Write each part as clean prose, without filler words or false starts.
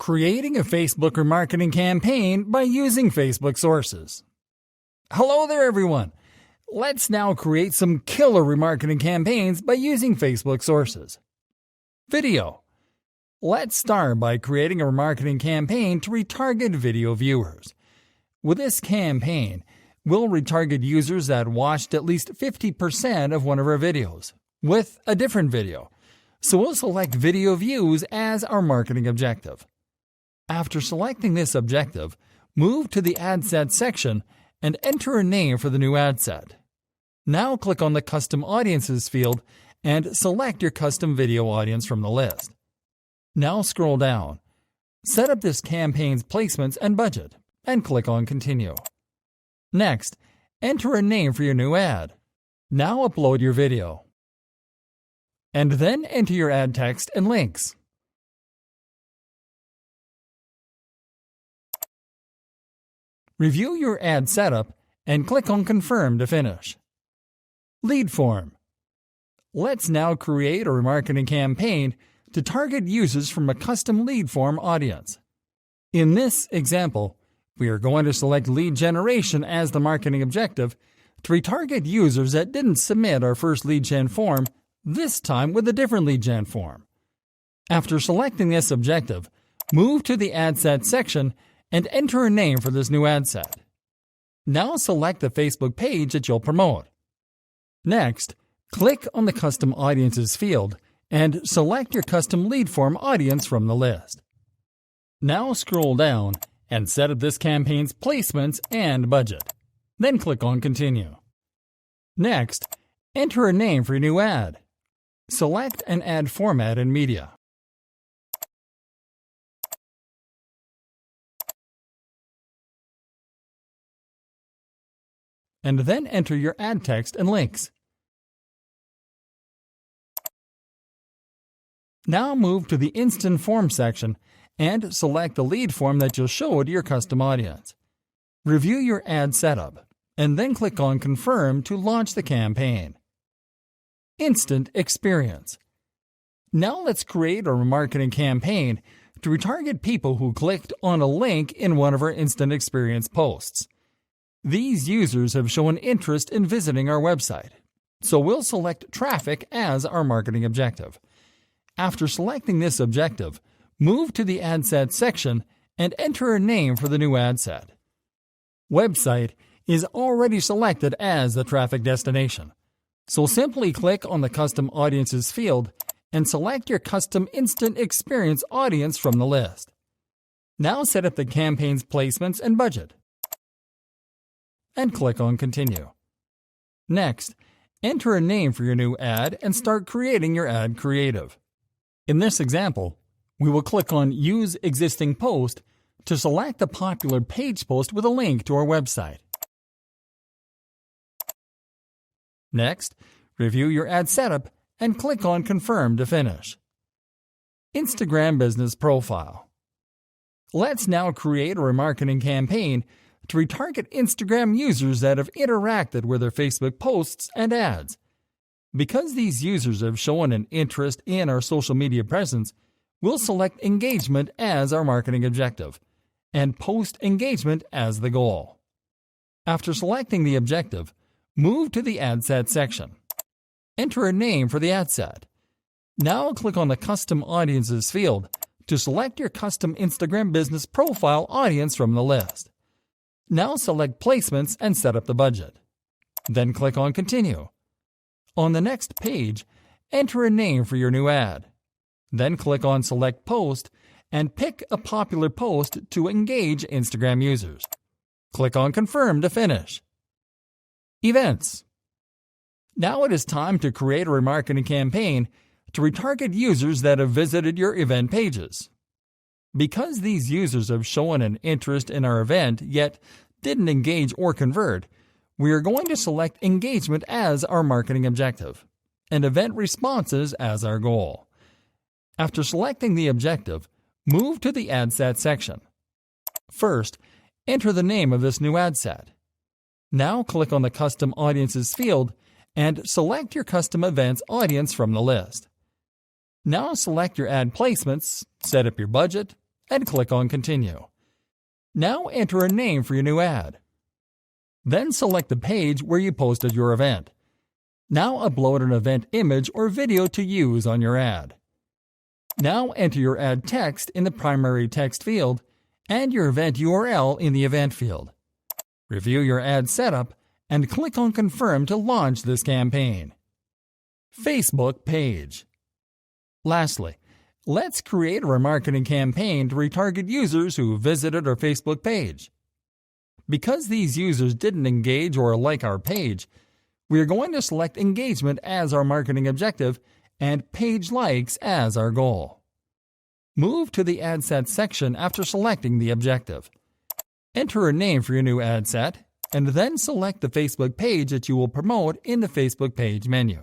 Creating a Facebook remarketing campaign by using Facebook sources. Hello there, everyone. Let's now create some killer remarketing campaigns by using Facebook sources. Video. Let's start by creating a remarketing campaign to retarget video viewers. With this campaign, we'll retarget users that watched at least 50% of one of our videos with a different video. So we'll select video views as our marketing objective. After selecting this objective, move to the ad set section and enter a name for the new ad set. Now click on the Custom Audiences field and select your custom video audience from the list. Now scroll down. Set up this campaign's placements and budget and click on Continue. Next, enter a name for your new ad. Now upload your video. And then enter your ad text and links. Review your ad setup and click on Confirm to finish. Lead form. Let's now create a remarketing campaign to target users from a custom lead form audience. In this example, we are going to select lead generation as the marketing objective to retarget users that didn't submit our first lead gen form, this time with a different lead gen form. After selecting this objective, move to the ad set section and enter a name for this new ad set. Now select the Facebook page that you'll promote. Next, click on the Custom Audiences field and select your custom lead form audience from the list. Now scroll down and set up this campaign's placements and budget. Then click on Continue. Next, enter a name for your new ad. Select an ad format and media. And then enter your ad text and links. Now move to the Instant Form section and select the lead form that you'll show to your custom audience. Review your ad setup, and then click on Confirm to launch the campaign. Instant Experience. Now let's create a remarketing campaign to retarget people who clicked on a link in one of our Instant Experience posts. These users have shown interest in visiting our website, so we'll select traffic as our marketing objective. After selecting this objective, move to the ad set section and enter a name for the new ad set. Website is already selected as the traffic destination, so simply click on the Custom Audiences field and select your custom Instant Experience audience from the list. Now set up the campaign's placements and budget, and click on Continue. Next, enter a name for your new ad and start creating your ad creative. In this example, we will click on Use Existing Post to select a popular page post with a link to our website. Next, review your ad setup and click on Confirm to finish. Instagram Business Profile. Let's now create a remarketing campaign to retarget Instagram users that have interacted with their Facebook posts and ads. Because these users have shown an interest in our social media presence, we'll select engagement as our marketing objective and post engagement as the goal. After selecting the objective, move to the ad set section. Enter a name for the ad set. Now click on the Custom Audiences field to select your custom Instagram Business Profile audience from the list. Now select Placements and set up the budget. Then click on Continue. On the next page, enter a name for your new ad. Then click on Select Post and pick a popular post to engage Instagram users. Click on Confirm to finish. Events. Now it is time to create a remarketing campaign to retarget users that have visited your event pages. Because these users have shown an interest in our event yet didn't engage or convert, we are going to select engagement as our marketing objective and event responses as our goal. After selecting the objective, move to the ad set section. First, enter the name of this new ad set. Now click on the Custom Audiences field and select your custom events audience from the list. Now select your ad placements, set up your budget, and click on Continue. Now enter a name for your new ad. Then select the page where you posted your event. Now upload an event image or video to use on your ad. Now enter your ad text in the primary text field and your event URL in the event field. Review your ad setup and click on Confirm to launch this campaign. Facebook page. Lastly, let's create a remarketing campaign to retarget users who visited our Facebook page. Because these users didn't engage or like our page, we are going to select engagement as our marketing objective and page likes as our goal. Move to the ad set section after selecting the objective. Enter a name for your new ad set, and then select the Facebook page that you will promote in the Facebook page menu.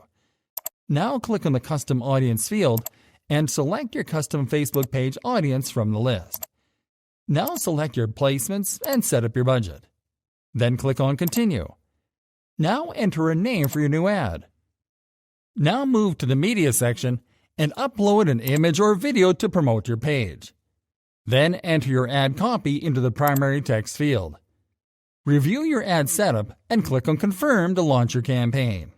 Now click on the Custom Audience field and select your custom Facebook page audience from the list. Now select your placements and set up your budget. Then click on Continue. Now enter a name for your new ad. Now move to the Media section and upload an image or video to promote your page. Then enter your ad copy into the primary text field. Review your ad setup and click on Confirm to launch your campaign.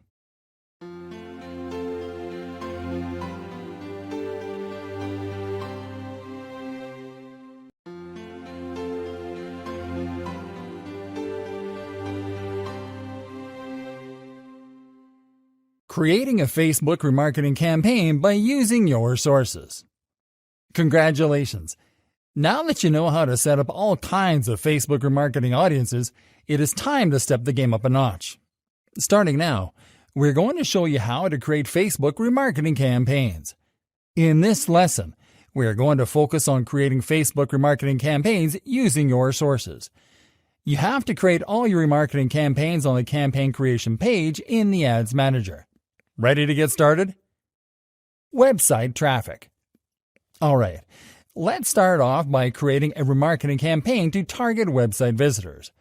Creating a Facebook remarketing campaign by using your sources. Congratulations! Now that you know how to set up all kinds of Facebook remarketing audiences, it is time to step the game up a notch. Starting now, we're going to show you how to create Facebook remarketing campaigns. In this lesson, we are going to focus on creating Facebook remarketing campaigns using your sources. You have to create all your remarketing campaigns on the campaign creation page in the Ads Manager. Ready to get started? Website traffic. All right, let's start off by creating a remarketing campaign to target website visitors.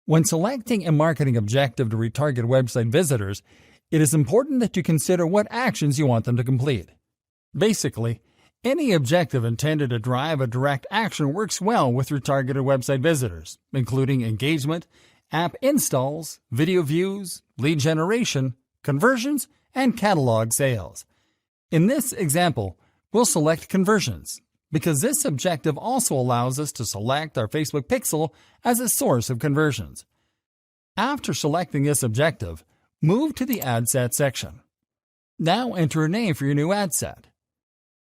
When selecting a marketing objective to retarget website visitors, it is important that you consider what actions you want them to complete. Basically, any objective intended to drive a direct action works well with retargeted website visitors, including engagement, app installs, video views, lead generation, conversions, and catalog sales. In this example, we'll select conversions, because this objective also allows us to select our Facebook pixel as a source of conversions. After selecting this objective, move to the Ad Set section. Now enter a name for your new ad set.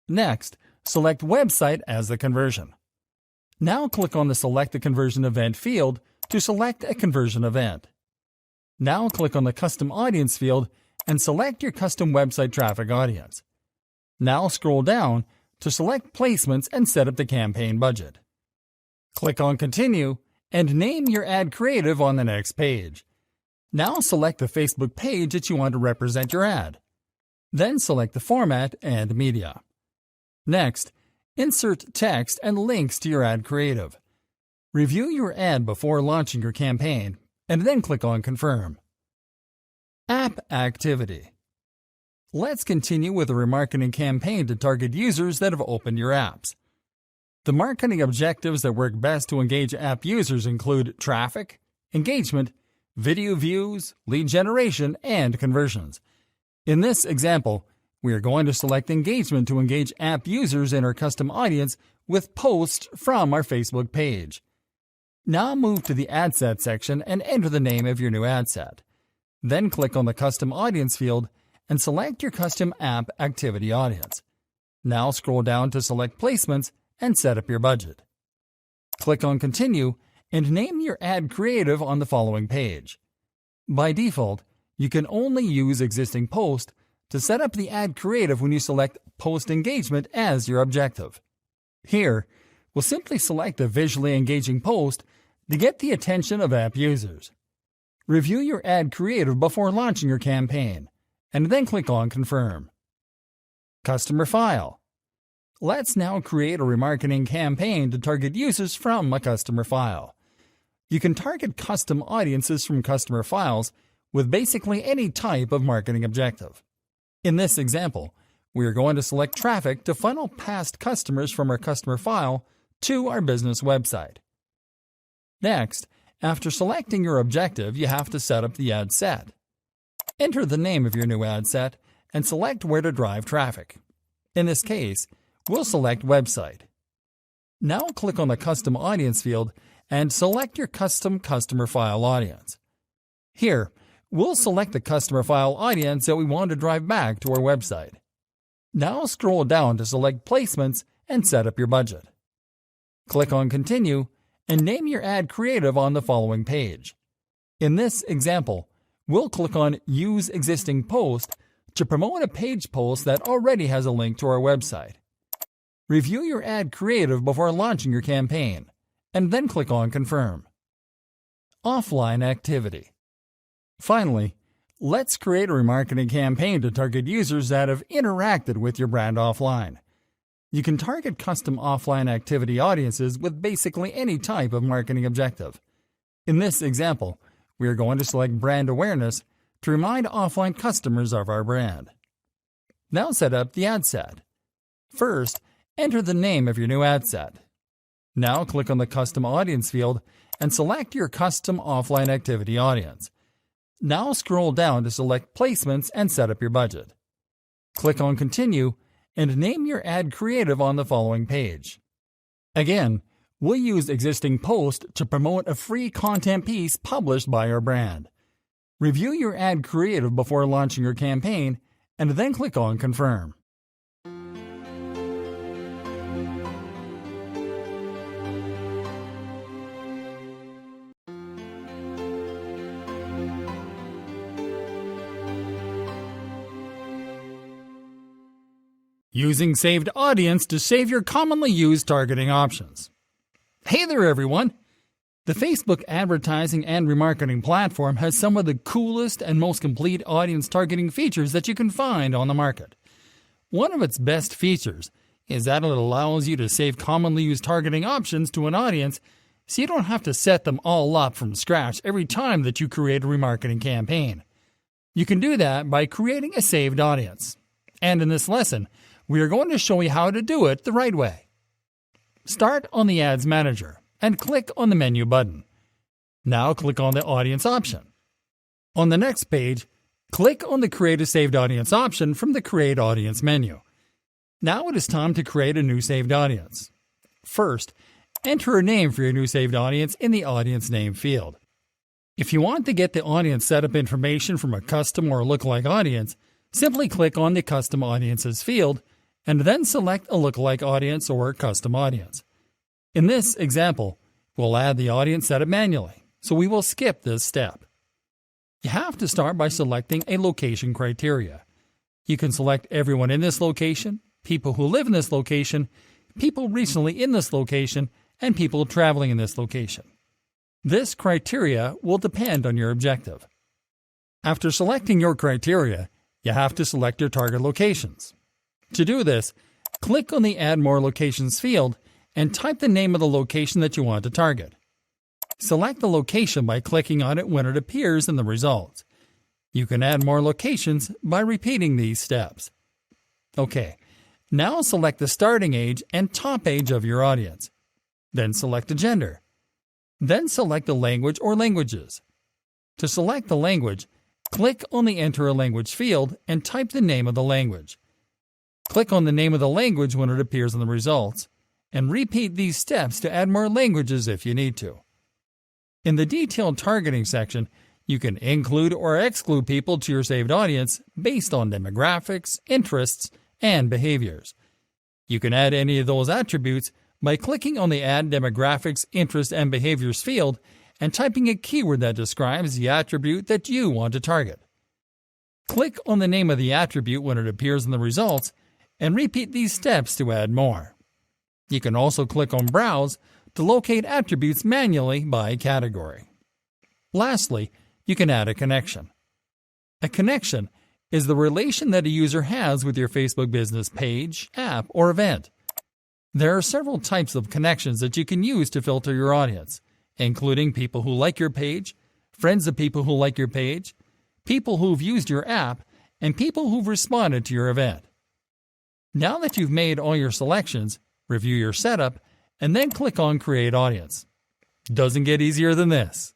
Next, select Website as the conversion. Now click on the Select a Conversion Event field to select a conversion event. Now click on the Custom Audience field and select your custom website traffic audience. Now scroll down to select placements and set up the campaign budget. Click on Continue and name your ad creative on the next page. Now select the Facebook page that you want to represent your ad. Then select the format and media. Next, insert text and links to your ad creative. Review your ad before launching your campaign and then click on Confirm. App activity. Let's continue with a remarketing campaign to target users that have opened your apps. The marketing objectives that work best to engage app users include traffic, engagement, video views, lead generation, and conversions. In this example, we are going to select engagement to engage app users in our custom audience with posts from our Facebook page. Now move to the Ad Set section and enter the name of your new ad set. Then click on the Custom Audience field and select your custom app activity audience. Now scroll down to select placements and set up your budget. Click on Continue and name your ad creative on the following page. By default, you can only use existing post to set up the ad creative when you select Post Engagement as your objective. Here, we'll simply select a visually engaging post to get the attention of app users. Review your ad creative before launching your campaign, and then click on Confirm. Customer file. Let's now create a remarketing campaign to target users from a customer file. You can target custom audiences from customer files with basically any type of marketing objective. In this example, we are going to select traffic to funnel past customers from our customer file to our business website. Next, after selecting your objective, you have to set up the ad set. Enter the name of your new ad set and select where to drive traffic. In this case, we'll select Website. Now click on the Custom Audience field and select your custom customer file audience. Here, we'll select the customer file audience that we want to drive back to our website. Now scroll down to select Placements and set up your budget. Click on Continue and name your ad creative on the following page. In this example, we'll click on Use Existing Post to promote a page post that already has a link to our website. Review your ad creative before launching your campaign, and then click on Confirm. Offline activity. Finally, let's create a remarketing campaign to target users that have interacted with your brand offline. You can target custom offline activity audiences with basically any type of marketing objective. In this example, we are going to select brand awareness to remind offline customers of our brand. Now set up the ad set. First, enter the name of your new ad set. Now click on the Custom Audience field and select your custom offline activity audience. Now scroll down to select Placements and set up your budget. Click on Continue and name your ad creative on the following page. Again, we'll use Existing Post to promote a free content piece published by our brand. Review your ad creative before launching your campaign and then click on Confirm. Using saved audience to save your commonly used targeting options. Hey there, everyone! The Facebook advertising and remarketing platform has some of the coolest and most complete audience targeting features that you can find on the market. One of its best features is that it allows you to save commonly used targeting options to an audience so you don't have to set them all up from scratch every time that you create a remarketing campaign. You can do that by creating a saved audience. And in this lesson, we are going to show you how to do it the right way. Start on the Ads Manager and click on the Menu button. Now click on the Audience option. On the next page, click on the Create a Saved Audience option from the Create Audience menu. Now it is time to create a new saved audience. First, enter a name for your new saved audience in the Audience Name field. If you want to get the audience setup information from a custom or lookalike audience, simply click on the Custom Audiences field and then select a lookalike audience or custom audience. In this example, we'll add the audience setup manually, so we will skip this step. You have to start by selecting a location criteria. You can select everyone in this location, people who live in this location, people recently in this location, and people traveling in this location. This criteria will depend on your objective. After selecting your criteria, you have to select your target locations. To do this, click on the Add More Locations field and type the name of the location that you want to target. Select the location by clicking on it when it appears in the results. You can add more locations by repeating these steps. Okay, now select the starting age and top age of your audience. Then select a gender. Then select the language or languages. To select the language, click on the Enter a Language field and type the name of the language. Click on the name of the language when it appears in the results, and repeat these steps to add more languages if you need to. In the Detailed Targeting section, you can include or exclude people to your saved audience based on demographics, interests, and behaviors. You can add any of those attributes by clicking on the Add Demographics, Interests, and Behaviors field and typing a keyword that describes the attribute that you want to target. Click on the name of the attribute when it appears in the results and repeat these steps to add more. You can also click on Browse to locate attributes manually by category. Lastly, you can add a connection. A connection is the relation that a user has with your Facebook business page, app, or event. There are several types of connections that you can use to filter your audience, including people who like your page, friends of people who like your page, people who've used your app, and people who've responded to your event. Now that you've made all your selections, review your setup, and then click on Create Audience. Doesn't get easier than this.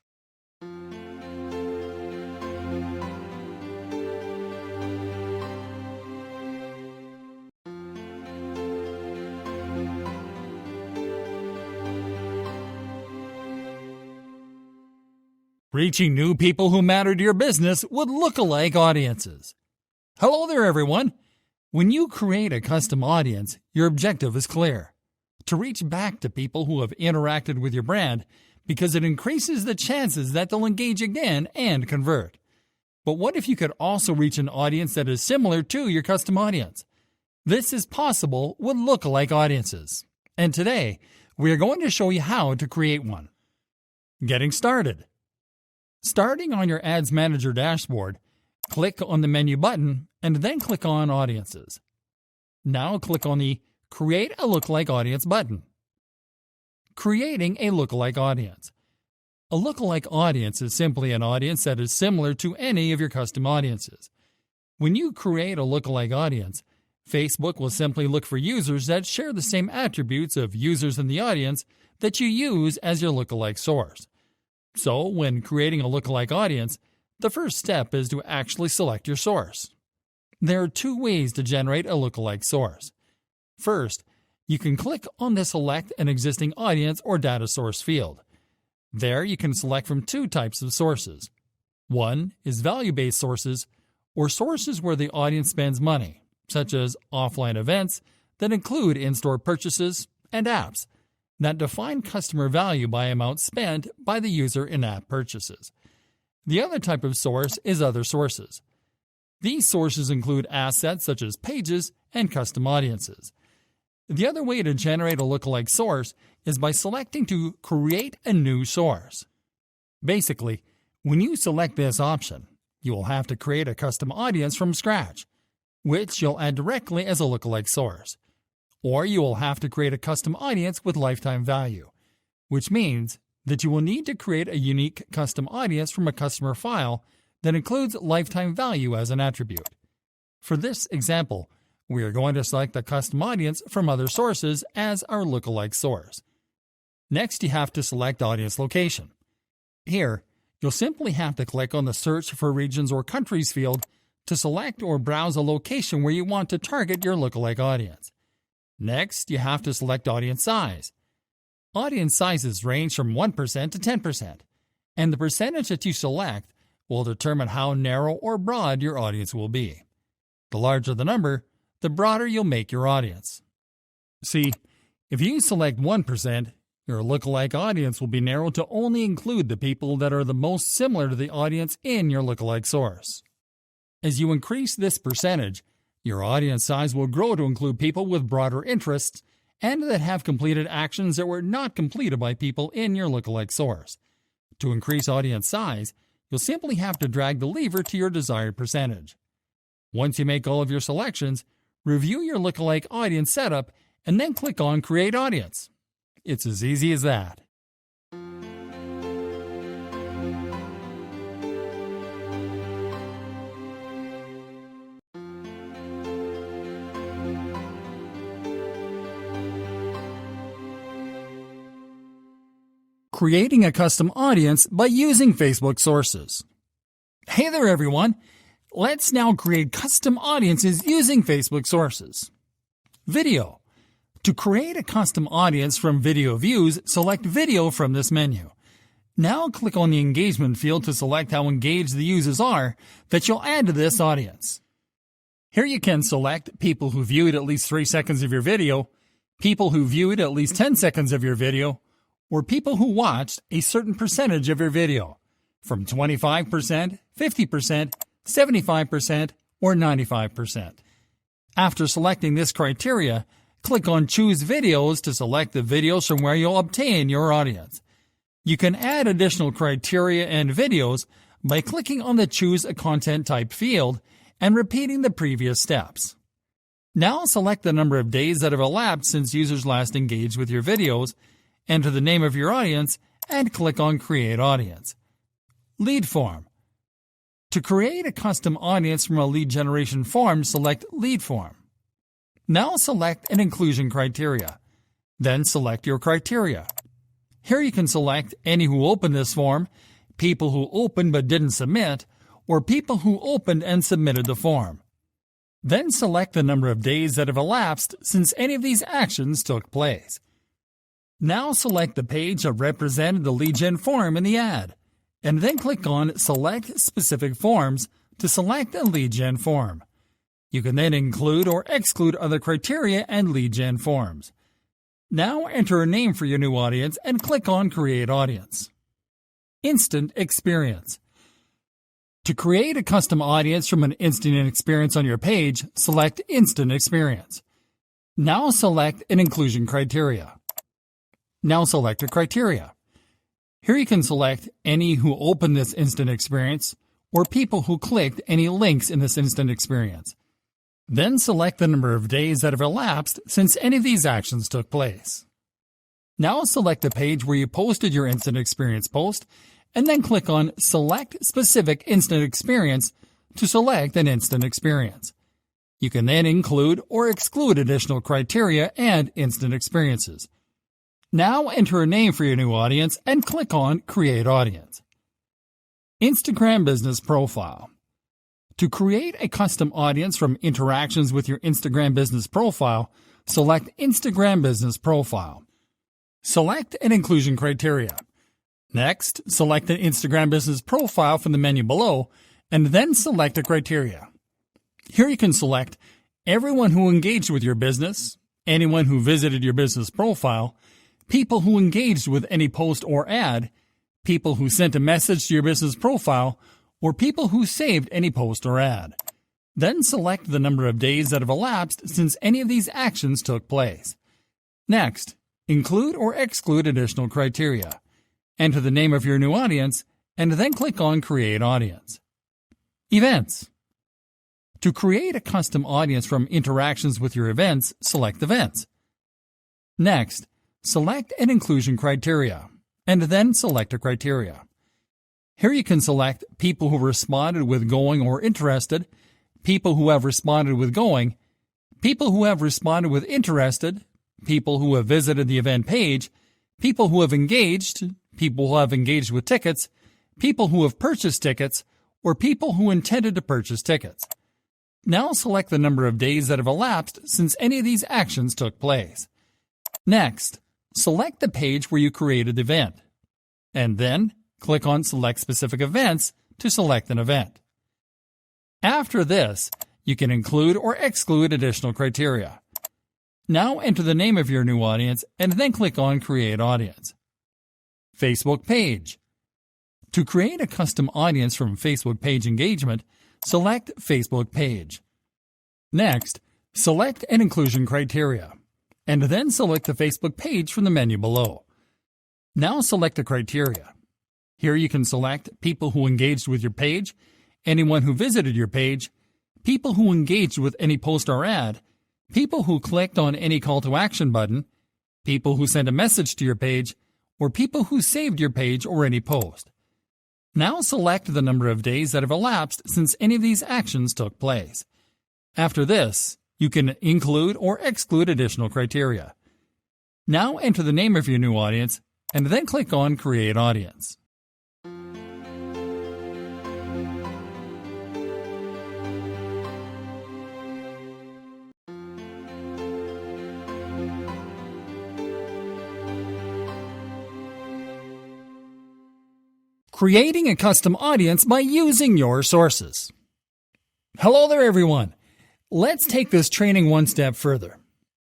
Reaching new people who matter to your business with lookalike audiences. Hello there, everyone. When you create a custom audience, your objective is clear: to reach back to people who have interacted with your brand, because it increases the chances that they'll engage again and convert. But what if you could also reach an audience that is similar to your custom audience? This is possible with lookalike audiences. And today, we are going to show you how to create one. Getting started. Starting on your Ads Manager dashboard, click on the menu button and then click on Audiences. Now click on the Create a Lookalike Audience button. Creating a lookalike audience. A lookalike audience is simply an audience that is similar to any of your custom audiences. When you create a lookalike audience, Facebook will simply look for users that share the same attributes of users in the audience that you use as your lookalike source. So, when creating a lookalike audience, the first step is to actually select your source. There are two ways to generate a lookalike source. First, you can click on the Select an Existing Audience or Data Source field. There you can select from two types of sources. One is value-based sources, or sources where the audience spends money, such as offline events that include in-store purchases and apps that define customer value by amount spent by the user in app purchases. The other type of source is other sources. These sources include assets such as pages and custom audiences. The other way to generate a lookalike source is by selecting to create a new source. Basically, when you select this option, you will have to create a custom audience from scratch, which you'll add directly as a lookalike source. Or you will have to create a custom audience with lifetime value, which means that you will need to create a unique custom audience from a customer file that includes lifetime value as an attribute. For this example, we are going to select the custom audience from other sources as our lookalike source. Next, you have to select audience location. Here, you'll simply have to click on the Search for Regions or Countries field to select or browse a location where you want to target your lookalike audience. Next, you have to select audience size. Audience sizes range from 1% to 10%, and the percentage that you select will determine how narrow or broad your audience will be. The larger the number, the broader you'll make your audience. See, if you select 1%, your lookalike audience will be narrowed to only include the people that are the most similar to the audience in your lookalike source. As you increase this percentage, your audience size will grow to include people with broader interests and that have completed actions that were not completed by people in your lookalike source. To increase audience size, you'll simply have to drag the lever to your desired percentage. Once you make all of your selections, review your lookalike audience setup and then click on Create Audience. It's as easy as that. Creating a custom audience by using Facebook sources. Hey there, everyone. Let's now create custom audiences using Facebook sources. Video. To create a custom audience from video views, select Video from this menu. Now click on the Engagement field to select how engaged the users are that you'll add to this audience. Here you can select people who viewed at least 3 seconds of your video, people who viewed at least 10 seconds of your video, or people who watched a certain percentage of your video, from 25%, 50%, 75%, or 95%. After selecting this criteria, click on Choose Videos to select the videos from where you'll obtain your audience. You can add additional criteria and videos by clicking on the Choose a Content Type field and repeating the previous steps. Now select the number of days that have elapsed since users last engaged with your videos, enter the name of your audience, and click on Create Audience. Lead Form. To create a custom audience from a lead generation form, select Lead Form. Now select an inclusion criteria. Then select your criteria. Here you can select any who opened this form, people who opened but didn't submit, or people who opened and submitted the form. Then select the number of days that have elapsed since any of these actions took place. Now select the page that represented the lead gen form in the ad, and then click on Select Specific Forms to select a lead gen form. You can then include or exclude other criteria and lead gen forms. Now enter a name for your new audience and click on Create Audience. Instant Experience. To create a custom audience from an instant experience on your page, select Instant Experience. Now select an inclusion criteria. Now select a criteria. Here you can select any who opened this instant experience or people who clicked any links in this instant experience. Then select the number of days that have elapsed since any of these actions took place. Now select the page where you posted your instant experience post and then click on Select Specific Instant Experience to select an instant experience. You can then include or exclude additional criteria and instant experiences. Now enter a name for your new audience and click on Create Audience. Instagram Business Profile. To create a custom audience from interactions with your Instagram business profile, select Instagram Business Profile. Select an inclusion criteria. Next, select an Instagram business profile from the menu below, and then select a criteria. Here you can select everyone who engaged with your business, anyone who visited your business profile, people who engaged with any post or ad, people who sent a message to your business profile, or people who saved any post or ad. Then select the number of days that have elapsed since any of these actions took place. Next, include or exclude additional criteria. Enter the name of your new audience, and then click on Create Audience. Events. To create a custom audience from interactions with your events, select Events. Next, select an inclusion criteria, and then select a criteria. Here you can select people who responded with going or interested, people who have responded with going, people who have responded with interested, people who have visited the event page, people who have engaged, people who have engaged with tickets, people who have purchased tickets, or people who intended to purchase tickets. Now select the number of days that have elapsed since any of these actions took place. Next, select the page where you created the event, and then click on Select Specific Events to select an event. After this, you can include or exclude additional criteria. Now enter the name of your new audience and then click on Create Audience. Facebook Page. To create a custom audience from Facebook page engagement, select Facebook Page. Next, select an inclusion criteria, and then select the Facebook page from the menu below. Now select the criteria. Here you can select people who engaged with your page, anyone who visited your page, people who engaged with any post or ad, people who clicked on any call to action button, people who sent a message to your page, or people who saved your page or any post. Now select the number of days that have elapsed since any of these actions took place. After this, you can include or exclude additional criteria. Now enter the name of your new audience and then click on Create Audience. Creating a custom audience by using your sources. Hello there, everyone. Let's take this training one step further.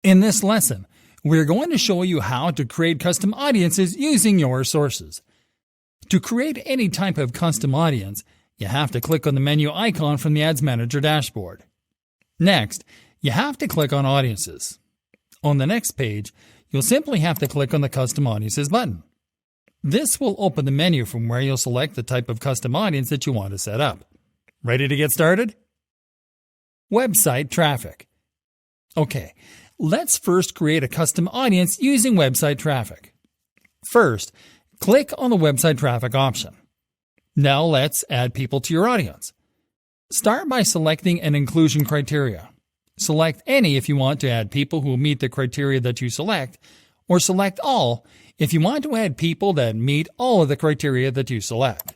In this lesson, we're going to show you how to create custom audiences using your sources. To create any type of custom audience, you have to click on the menu icon from the Ads Manager dashboard. Next, you have to click on Audiences. On the next page, you'll simply have to click on the Custom Audiences button. This will open the menu from where you'll select the type of custom audience that you want to set up. Ready to get started? Website traffic. Okay, let's first create a custom audience using website traffic. First, click on the website traffic option. Now let's add people to your audience. Start by selecting an inclusion criteria. Select any if you want to add people who meet the criteria that you select, or select all if you want to add people that meet all of the criteria that you select.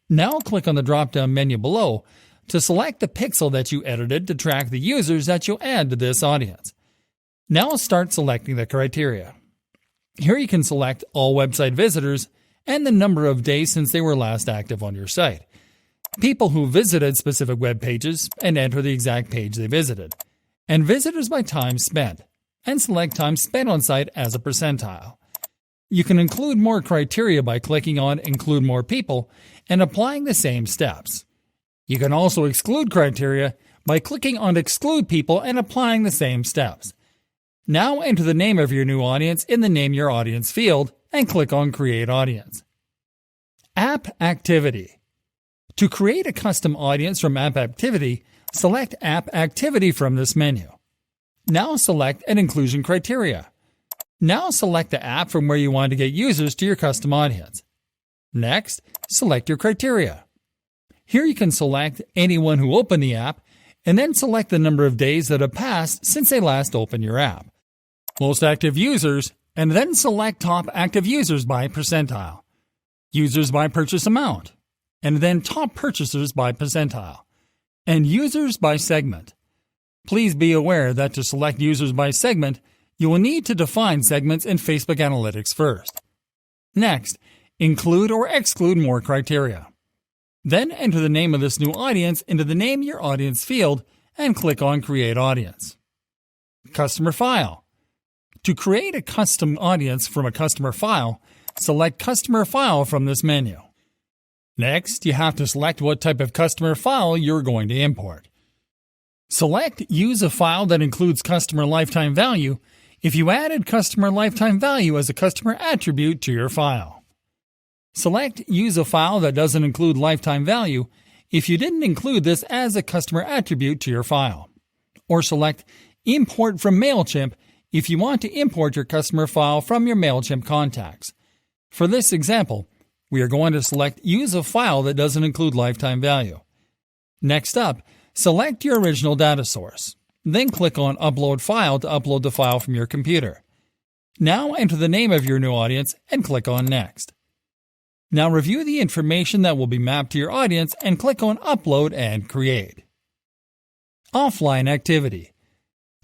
Now click on the drop-down menu below to select the pixel that you edited to track the users that you'll add to this audience. Now start selecting the criteria. Here you can select all website visitors and the number of days since they were last active on your site, people who visited specific web pages and enter the exact page they visited, and visitors by time spent, and select time spent on site as a percentile. You can include more criteria by clicking on Include More People and applying the same steps. You can also exclude criteria by clicking on Exclude People and applying the same steps. Now enter the name of your new audience in the Name Your Audience field and click on Create Audience. App Activity. To create a custom audience from App Activity, select App Activity from this menu. Now select an inclusion criteria. Now select the app from where you want to get users to your custom audience. Next, select your criteria. Here you can select anyone who opened the app and then select the number of days that have passed since they last opened your app, most active users, and then select top active users by percentile, users by purchase amount, and then top purchasers by percentile, and users by segment. Please be aware that to select users by segment, you will need to define segments in Facebook Analytics first. Next, include or exclude more criteria. Then enter the name of this new audience into the Name Your Audience field and click on Create Audience. Customer File. To create a custom audience from a customer file, select Customer File from this menu. Next, you have to select what type of customer file you're going to import. Select Use a file that includes customer lifetime value if you added customer lifetime value as a customer attribute to your file. Select Use a file that doesn't include lifetime value if you didn't include this as a customer attribute to your file. Or select Import from MailChimp if you want to import your customer file from your MailChimp contacts. For this example, we are going to select Use a file that doesn't include lifetime value. Next up, select your original data source. Then click on Upload File to upload the file from your computer. Now enter the name of your new audience and click on Next. Now review the information that will be mapped to your audience and click on Upload and Create. Offline Activity.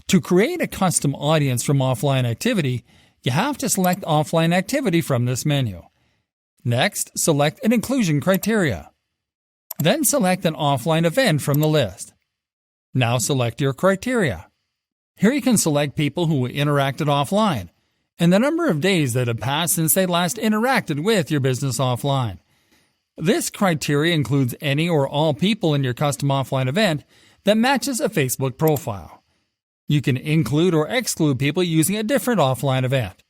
To create a custom audience from Offline Activity, you have to select Offline Activity from this menu. Next, select an inclusion criteria. Then select an offline event from the list. Now select your criteria. Here you can select people who interacted offline and the number of days that have passed since they last interacted with your business offline. This criteria includes any or all people in your custom offline event that matches a Facebook profile. You can include or exclude people using a different offline event.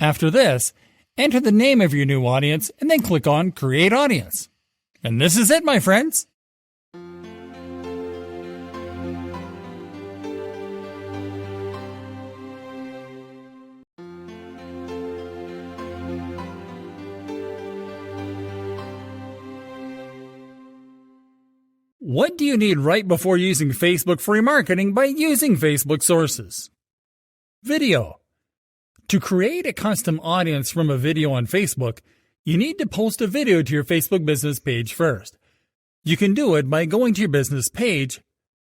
After this, enter the name of your new audience and then click on Create Audience. And this is it, my friends. What do you need right before using Facebook for remarketing by using Facebook sources? Video. To create a custom audience from a video on Facebook, you need to post a video to your Facebook business page first. You can do it by going to your business page,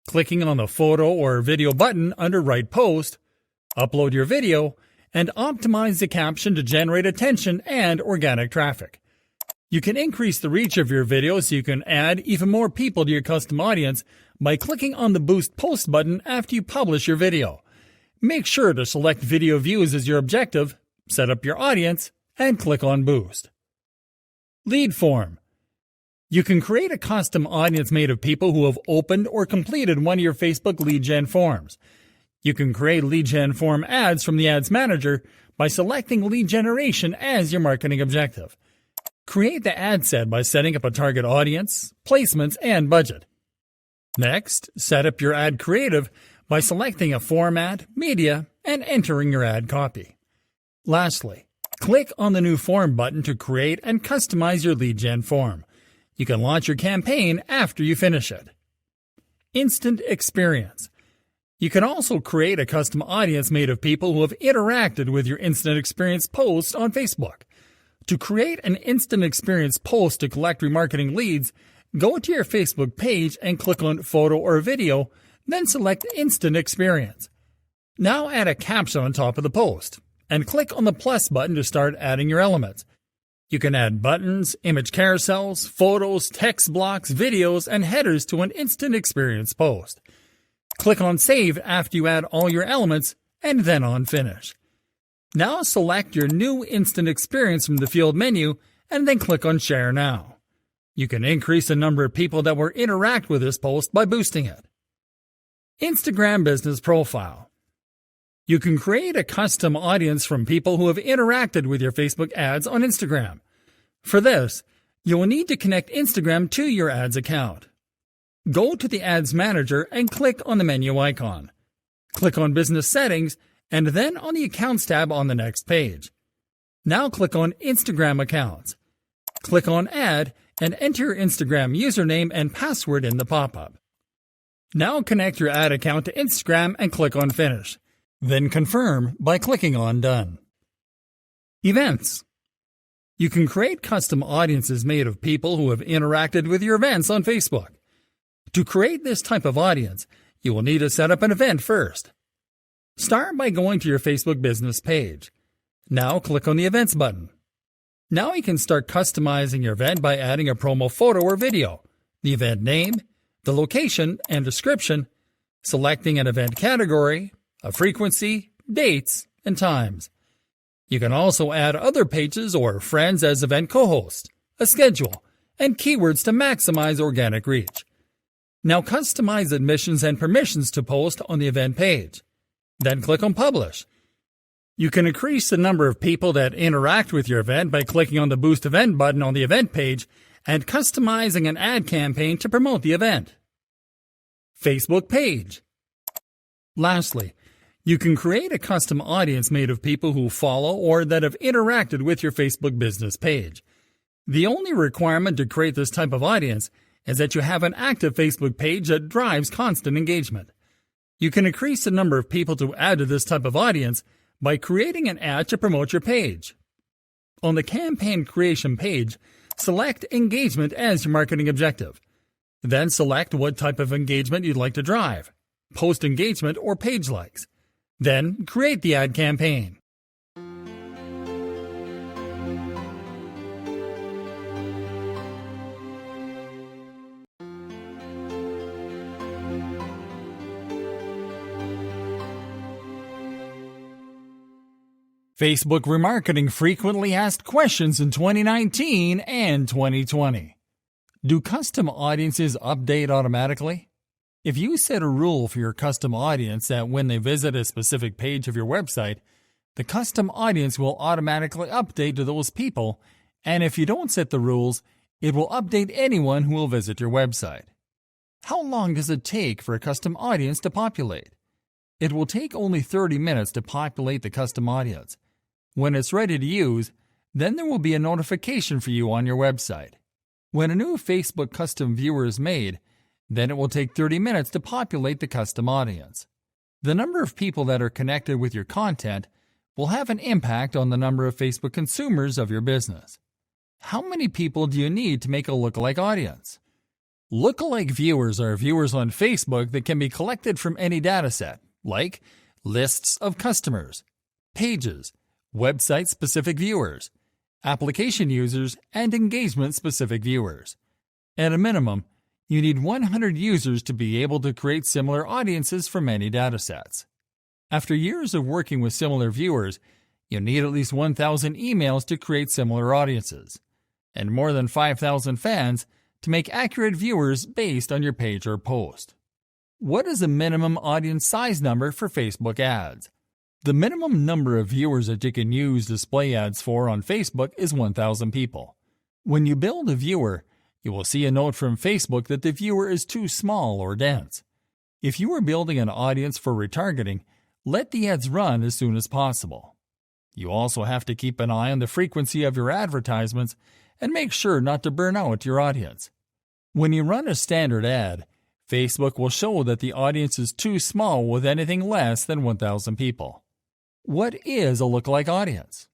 clicking on the photo or video button under Write Post, upload your video, and optimize the caption to generate attention and organic traffic. You can increase the reach of your video so you can add even more people to your custom audience by clicking on the Boost Post button after you publish your video. Make sure to select video views as your objective, set up your audience, and click on Boost. Lead form. You can create a custom audience made of people who have opened or completed one of your Facebook lead gen forms. You can create lead gen form ads from the Ads Manager by selecting lead generation as your marketing objective. Create the ad set by setting up a target audience, placements, and budget. Next, set up your ad creative by selecting a format, media, and entering your ad copy. Lastly, click on the New Form button to create and customize your lead gen form. You can launch your campaign after you finish it. Instant experience. You can also create a custom audience made of people who have interacted with your instant experience post on Facebook. To create an instant experience post to collect remarketing leads, go to your Facebook page and click on Photo or Video, then select Instant Experience. Now add a caption on top of the post, and click on the plus button to start adding your elements. You can add buttons, image carousels, photos, text blocks, videos, and headers to an instant experience post. Click on Save after you add all your elements, and then on Finish. Now select your new instant experience from the field menu, and then click on Share Now. You can increase the number of people that will interact with this post by boosting it. Instagram Business Profile. You can create a custom audience from people who have interacted with your Facebook ads on Instagram. For this, you will need to connect Instagram to your ads account. Go to the Ads Manager and click on the menu icon. Click on Business Settings and then on the Accounts tab on the next page. Now click on Instagram Accounts. Click on Add and enter your Instagram username and password in the pop-up. Now connect your ad account to Instagram and click on Finish. Then confirm by clicking on Done. Events. You can create custom audiences made of people who have interacted with your events on Facebook. To create this type of audience, you will need to set up an event first. Start by going to your Facebook business page. Now click on the Events button. Now you can start customizing your event by adding a promo photo or video, the event name, the location and description, selecting an event category, a frequency, dates, and times. You can also add other pages or friends as event co-hosts, a schedule, and keywords to maximize organic reach. Now customize admissions and permissions to post on the event page. Then click on Publish. You can increase the number of people that interact with your event by clicking on the Boost Event button on the event page and customizing an ad campaign to promote the event. Facebook page. Lastly, you can create a custom audience made of people who follow or that have interacted with your Facebook business page. The only requirement to create this type of audience is that you have an active Facebook page that drives constant engagement. You can increase the number of people to add to this type of audience by creating an ad to promote your page. On the campaign creation page, select engagement as your marketing objective. Then select what type of engagement you'd like to drive, post engagement or page likes. Then create the ad campaign. Facebook remarketing frequently asked questions in 2019 and 2020. Do custom audiences update automatically? If you set a rule for your custom audience that when they visit a specific page of your website, the custom audience will automatically update to those people, and if you don't set the rules, it will update anyone who will visit your website. How long does it take for a custom audience to populate? It will take only 30 minutes to populate the custom audience. When it's ready to use, then there will be a notification for you on your website. When a new Facebook custom viewer is made, then it will take 30 minutes to populate the custom audience. The number of people that are connected with your content will have an impact on the number of Facebook consumers of your business. How many people do you need to make a lookalike audience? Lookalike viewers are viewers on Facebook that can be collected from any dataset, like lists of customers, pages, website-specific viewers, application users, and engagement-specific viewers. At a minimum, you need 100 users to be able to create similar audiences from many datasets. After years of working with similar viewers, you need at least 1,000 emails to create similar audiences, and more than 5,000 fans to make accurate viewers based on your page or post. What is the minimum audience size number for Facebook ads? The minimum number of viewers that you can use display ads for on Facebook is 1,000 people. When you build a viewer, you will see a note from Facebook that the viewer is too small or dense. If you are building an audience for retargeting, let the ads run as soon as possible. You also have to keep an eye on the frequency of your advertisements and make sure not to burn out your audience. When you run a standard ad, Facebook will show that the audience is too small with anything less than 1,000 people. What is a lookalike audience?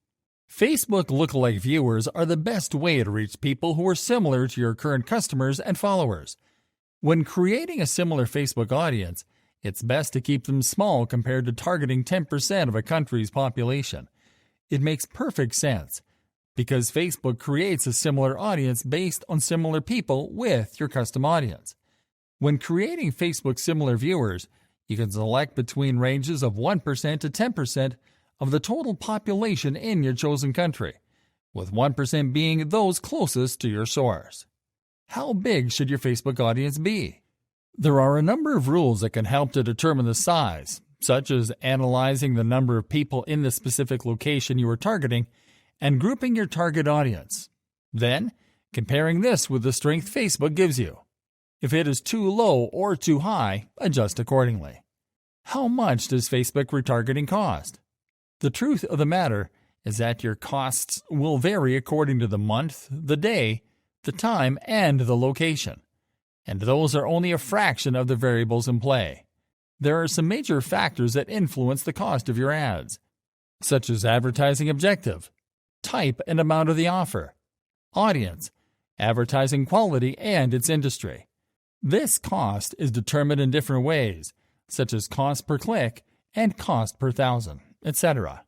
Facebook lookalike viewers are the best way to reach people who are similar to your current customers and followers. When creating a similar Facebook audience, it's best to keep them small compared to targeting 10% of a country's population. It makes perfect sense because Facebook creates a similar audience based on similar people with your custom audience. When creating Facebook similar viewers, you can select between ranges of 1% to 10% of the total population in your chosen country, with 1% being those closest to your source. How big should your Facebook audience be? There are a number of rules that can help to determine the size, such as analyzing the number of people in the specific location you are targeting and grouping your target audience. Then, comparing this with the strength Facebook gives you. If it is too low or too high, adjust accordingly. How much does Facebook retargeting cost? The truth of the matter is that your costs will vary according to the month, the day, the time, and the location. And those are only a fraction of the variables in play. There are some major factors that influence the cost of your ads, such as advertising objective, type and amount of the offer, audience, advertising quality, and its industry. This cost is determined in different ways, such as cost per click and cost per thousand, etc.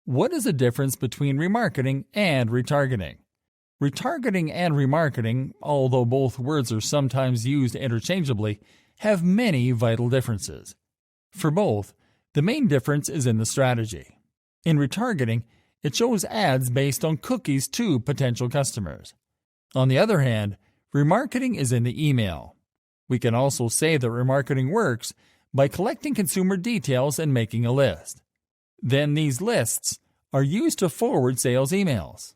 What is the difference between remarketing and retargeting? Retargeting and remarketing, although both words are sometimes used interchangeably, have many vital differences. For both, the main difference is in the strategy. In retargeting, it shows ads based on cookies to potential customers. On the other hand, remarketing is in the email. We can also say that remarketing works by collecting consumer details and making a list. Then these lists are used to forward sales emails.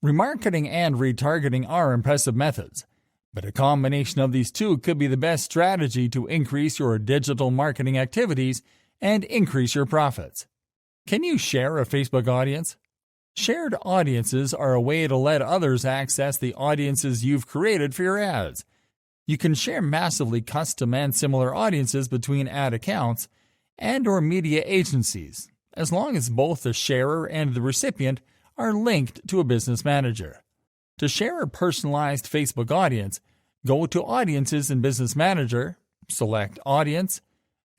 Remarketing and retargeting are impressive methods, but a combination of these two could be the best strategy to increase your digital marketing activities and increase your profits. Can you share a Facebook audience? Shared audiences are a way to let others access the audiences you've created for your ads. You can share massively custom and similar audiences between ad accounts and/or media agencies, as long as both the sharer and the recipient are linked to a business manager. To share a personalized Facebook audience, go to Audiences in Business Manager, select Audience,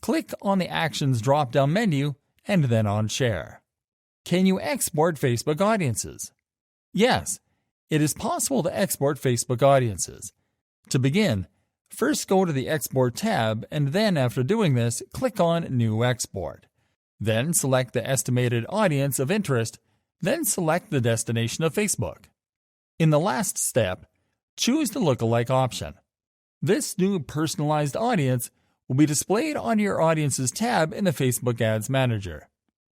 click on the Actions drop-down menu, and then on Share. Can you export Facebook audiences? Yes, it is possible to export Facebook audiences. To begin, first go to the Export tab, and then after doing this, click on New Export. Then select the estimated audience of interest, then select the destination of Facebook. In the last step, choose the lookalike option. This new personalized audience will be displayed on your Audiences tab in the Facebook Ads Manager,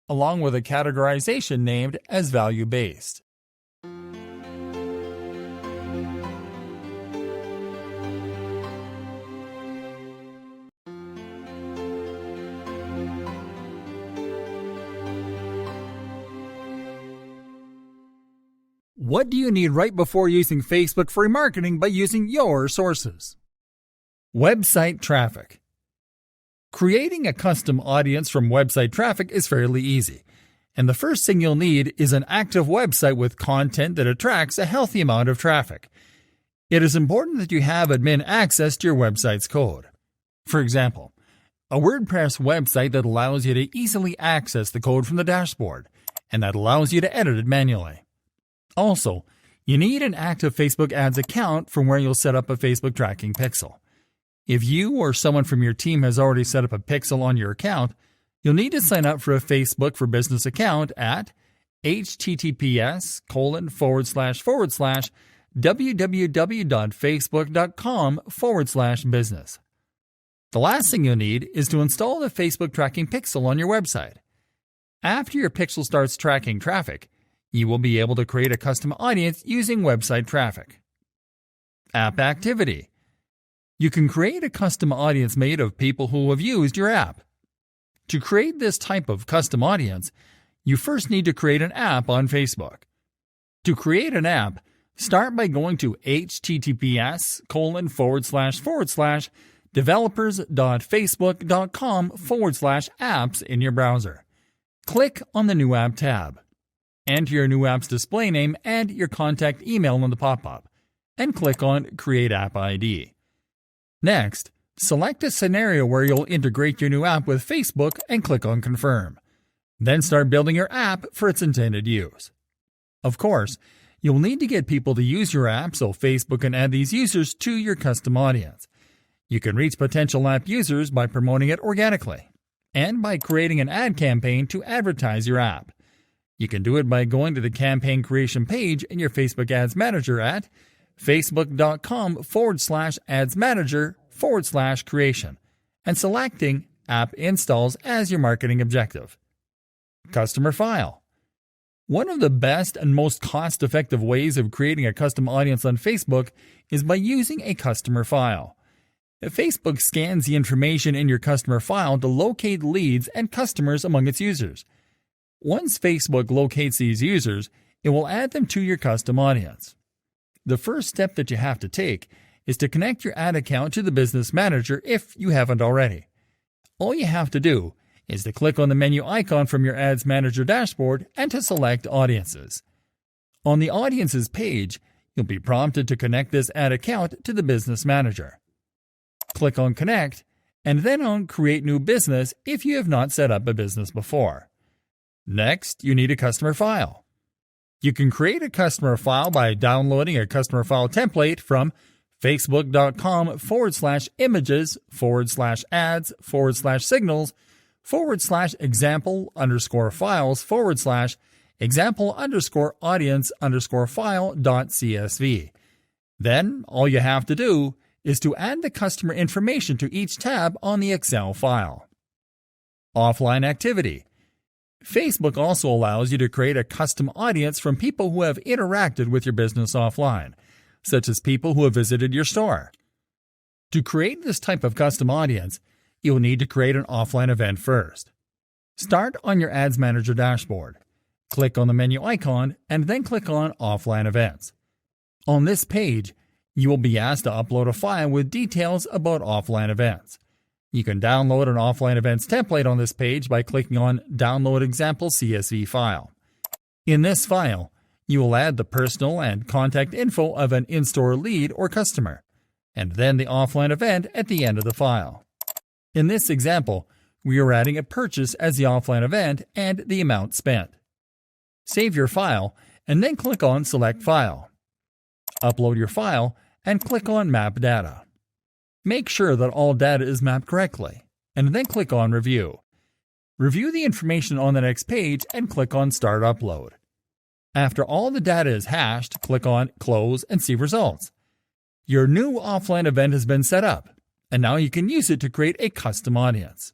along with a categorization named as value-based. What do you need right before using Facebook for remarketing by using your sources? Website traffic. Creating a custom audience from website traffic is fairly easy, and the first thing you'll need is an active website with content that attracts a healthy amount of traffic. It is important that you have admin access to your website's code. For example, a WordPress website that allows you to easily access the code from the dashboard, and that allows you to edit it manually. Also, you need an active Facebook Ads account from where you'll set up a Facebook tracking pixel. If you or someone from your team has already set up a pixel on your account, you'll need to sign up for a Facebook for Business account at https://www.facebook.com/business. The last thing you'll need is to install the Facebook tracking pixel on your website. After your pixel starts tracking traffic, you will be able to create a custom audience using website traffic. App activity. You can create a custom audience made of people who have used your app. To create this type of custom audience, you first need to create an app on Facebook. To create an app, start by going to https:// developers.facebook.com/apps in your browser. Click on the New App tab. Enter your new app's display name and your contact email in the pop-up, and click on Create App ID. Next, select a scenario where you'll integrate your new app with Facebook and click on Confirm. Then start building your app for its intended use. Of course, you'll need to get people to use your app so Facebook can add these users to your custom audience. You can reach potential app users by promoting it organically and by creating an ad campaign to advertise your app. You can do it by going to the campaign creation page in your Facebook Ads Manager at facebook.com/adsmanager/creation and selecting App Installs as your marketing objective. Customer File. One of the best and most cost-effective ways of creating a custom audience on Facebook is by using a customer file. Facebook scans the information in your customer file to locate leads and customers among its users. Once Facebook locates these users, it will add them to your custom audience. The first step that you have to take is to connect your ad account to the Business Manager if you haven't already. All you have to do is to click on the menu icon from your Ads Manager dashboard and to select Audiences. On the Audiences page, you'll be prompted to connect this ad account to the Business Manager. Click on Connect, and then on Create New Business if you have not set up a business before. Next, you need a customer file. You can create a customer file by downloading a customer file template from facebook.com/images/signals/example_files/example_audience_file.csv. Then, all you have to do is to add the customer information to each tab on the Excel file. Offline activity. Facebook also allows you to create a custom audience from people who have interacted with your business offline, such as people who have visited your store. To create this type of custom audience, you'll need to create an offline event first. Start on your Ads Manager dashboard. Click on the menu icon and then click on Offline Events. On this page, you will be asked to upload a file with details about offline events. You can download an offline events template on this page by clicking on Download Example CSV File. In this file, you will add the personal and contact info of an in-store lead or customer, and then the offline event at the end of the file. In this example, we are adding a purchase as the offline event and the amount spent. Save your file and then click on Select File. Upload your file and click on Map Data. Make sure that all data is mapped correctly, and then click on Review. Review the information on the next page and click on Start Upload. After all the data is hashed, click on Close and see results. Your new offline event has been set up, and now you can use it to create a custom audience.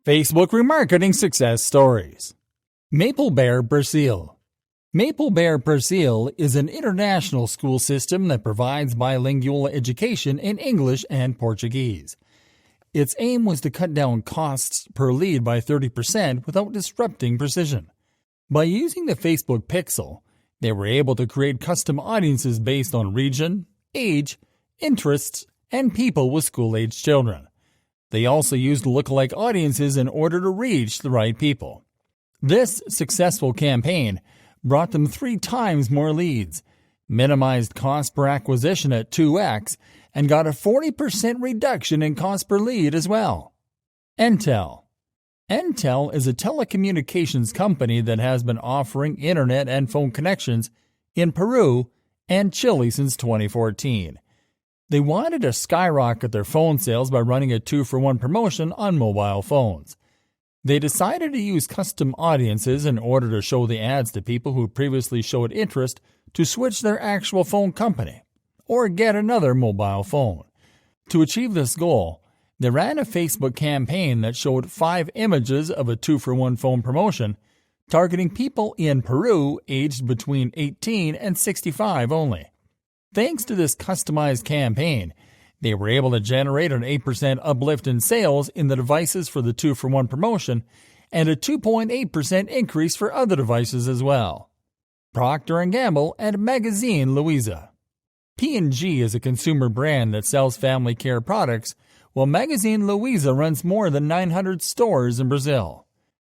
Facebook Remarketing Success Stories. Maple Bear Brazil. Maple Bear Brazil is an international school system that provides bilingual education in English and Portuguese. Its aim was to cut down costs per lead by 30% without disrupting precision. By using the Facebook Pixel, they were able to create custom audiences based on region, age, interests, and people with school-aged children. They also used lookalike audiences in order to reach the right people. This successful campaign brought them 3 times more leads, minimized cost per acquisition at 2x, and got a 40% reduction in cost per lead as well. Entel. Entel is a telecommunications company that has been offering internet and phone connections in Peru and Chile since 2014. They wanted to skyrocket their phone sales by running a 2-for-1 promotion on mobile phones. They decided to use custom audiences in order to show the ads to people who previously showed interest to switch their actual phone company or get another mobile phone. To achieve this goal, they ran a Facebook campaign that showed 5 images of a 2-for-1 phone promotion, targeting people in Peru aged between 18 and 65 only. Thanks to this customized campaign, They were able to generate an 8% uplift in sales in the devices for the 2-for-1 promotion and a 2.8% increase for other devices as well. Procter & Gamble and Magazine Luiza. P&G is a consumer brand that sells family care products, while Magazine Luiza runs more than 900 stores in Brazil.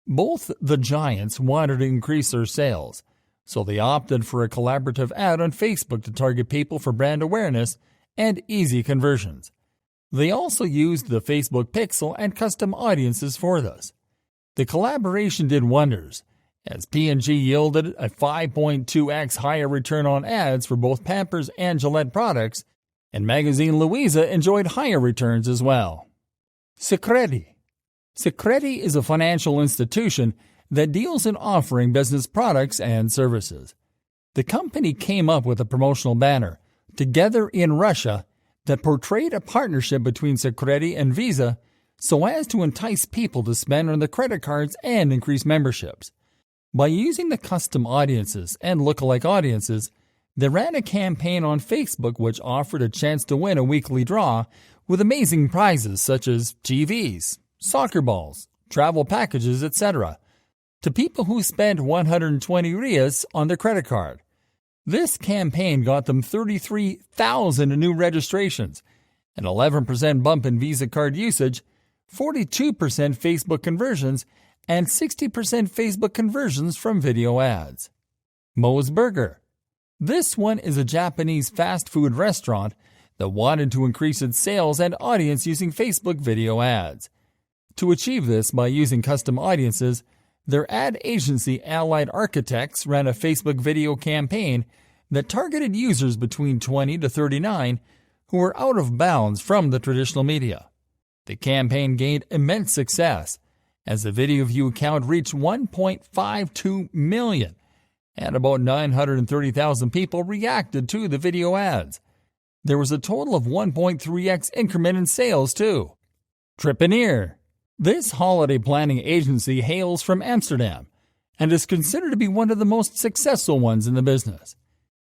Both the giants wanted to increase their sales, so they opted for a collaborative ad on Facebook to target people for brand awareness and easy conversions. They also used the Facebook Pixel and custom audiences for this. The collaboration did wonders, as P&G yielded a 5.2x higher return on ads for both Pampers and Gillette products, and Magazine Luiza enjoyed higher returns as well. Sicredi. Sicredi is a financial institution that deals in offering business products and services. The company came up with a promotional banner, Together in Russia, that portrayed a partnership between Sicredi and Visa so as to entice people to spend on the credit cards and increase memberships. By using the custom audiences and lookalike audiences, they ran a campaign on Facebook which offered a chance to win a weekly draw with amazing prizes such as TVs, soccer balls, travel packages, etc., to people who spent 120 Rias on their credit card. This campaign got them 33,000 new registrations, an 11% bump in Visa card usage, 42% Facebook conversions, and 60% Facebook conversions from video ads. Moe's Burger. This one is a Japanese fast food restaurant that wanted to increase its sales and audience using Facebook video ads. To achieve this by using custom audiences, their ad agency Allied Architects ran a Facebook video campaign that targeted users between 20 to 39 who were out of bounds from the traditional media. The campaign gained immense success, as the video view count reached 1.52 million, and about 930,000 people reacted to the video ads. There was a total of 1.3x increment in sales, too. Tripaneer. This holiday planning agency hails from Amsterdam and is considered to be one of the most successful ones in the business.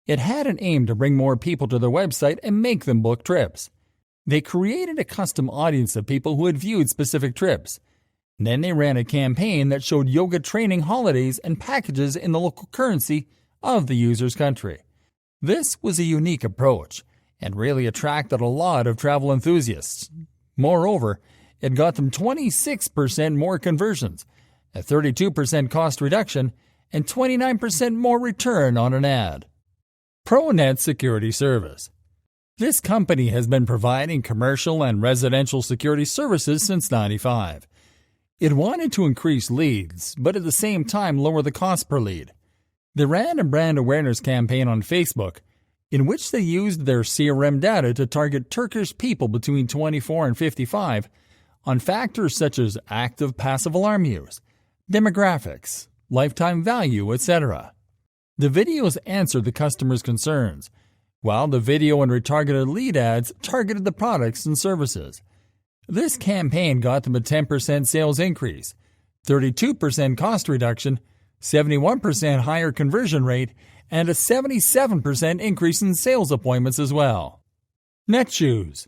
It had an aim to bring more people to their website and make them book trips. They created a custom audience of people who had viewed specific trips. Then they ran a campaign that showed yoga training holidays and packages in the local currency of the user's country. This was a unique approach and really attracted a lot of travel enthusiasts. Moreover, it got them 26% more conversions, a 32% cost reduction, and 29% more return on an ad. ProNet Security Service. This company has been providing commercial and residential security services since '95. It wanted to increase leads, but at the same time lower the cost per lead. They ran a brand awareness campaign on Facebook, in which they used their CRM data to target Turkish people between 24 and 55 on factors such as active-passive alarm use, demographics, lifetime value, etc. The videos answered the customers' concerns, while the video and retargeted lead ads targeted the products and services. This campaign got them a 10% sales increase, 32% cost reduction, 71% higher conversion rate, and a 77% increase in sales appointments as well. Netshoes.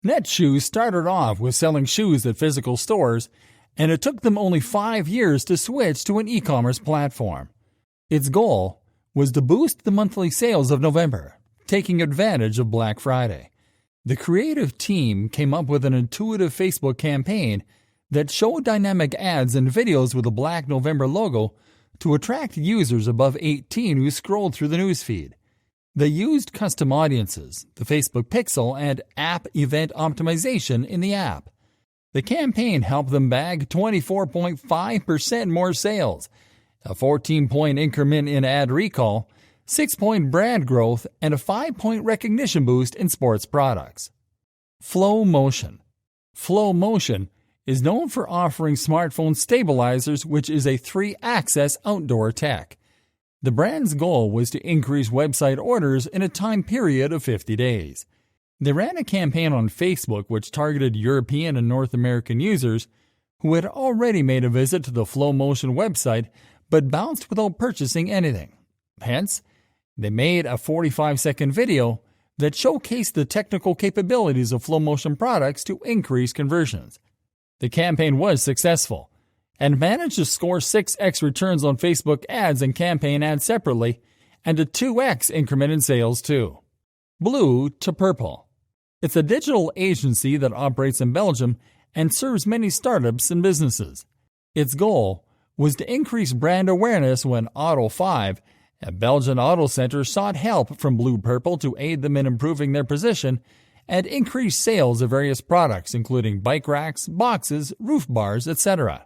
Netshoes started off with selling shoes at physical stores, and it took them only 5 years to switch to an e-commerce platform. Its goal was to boost the monthly sales of November, taking advantage of Black Friday. The creative team came up with an intuitive Facebook campaign that showed dynamic ads and videos with a Black November logo to attract users above 18 who scrolled through the newsfeed. They used custom audiences, the Facebook Pixel, and app event optimization in the app. The campaign helped them bag 24.5% more sales, a 14-point increment in ad recall, 6-point brand growth, and a 5-point recognition boost in sports products. Flow Motion. Flow Motion is known for offering smartphone stabilizers, which is a 3-axis outdoor tech. The brand's goal was to increase website orders in a time period of 50 days. They ran a campaign on Facebook which targeted European and North American users who had already made a visit to the Flow Motion website but bounced without purchasing anything. Hence, they made a 45-second video that showcased the technical capabilities of FlowMotion products to increase conversions. The campaign was successful and managed to score 6x returns on Facebook ads and campaign ads separately, and a 2x increment in sales too. Blue to Purple. It's a digital agency that operates in Belgium and serves many startups and businesses. Its goal was to increase brand awareness when Auto5, a Belgian auto center, sought help from Blue Purple to aid them in improving their position and increase sales of various products, including bike racks, boxes, roof bars, etc.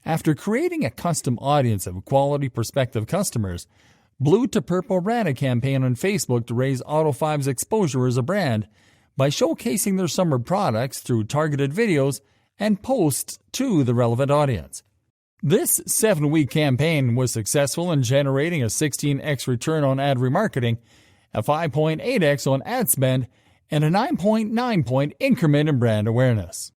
After creating a custom audience of quality prospective customers, Blue to Purple ran a campaign on Facebook to raise Auto5's exposure as a brand by showcasing their summer products through targeted videos and posts to the relevant audience. This 7-week campaign was successful in generating a 16x return on ad remarketing, a 5.8x on ad spend, and a 9.9 point increment in brand awareness.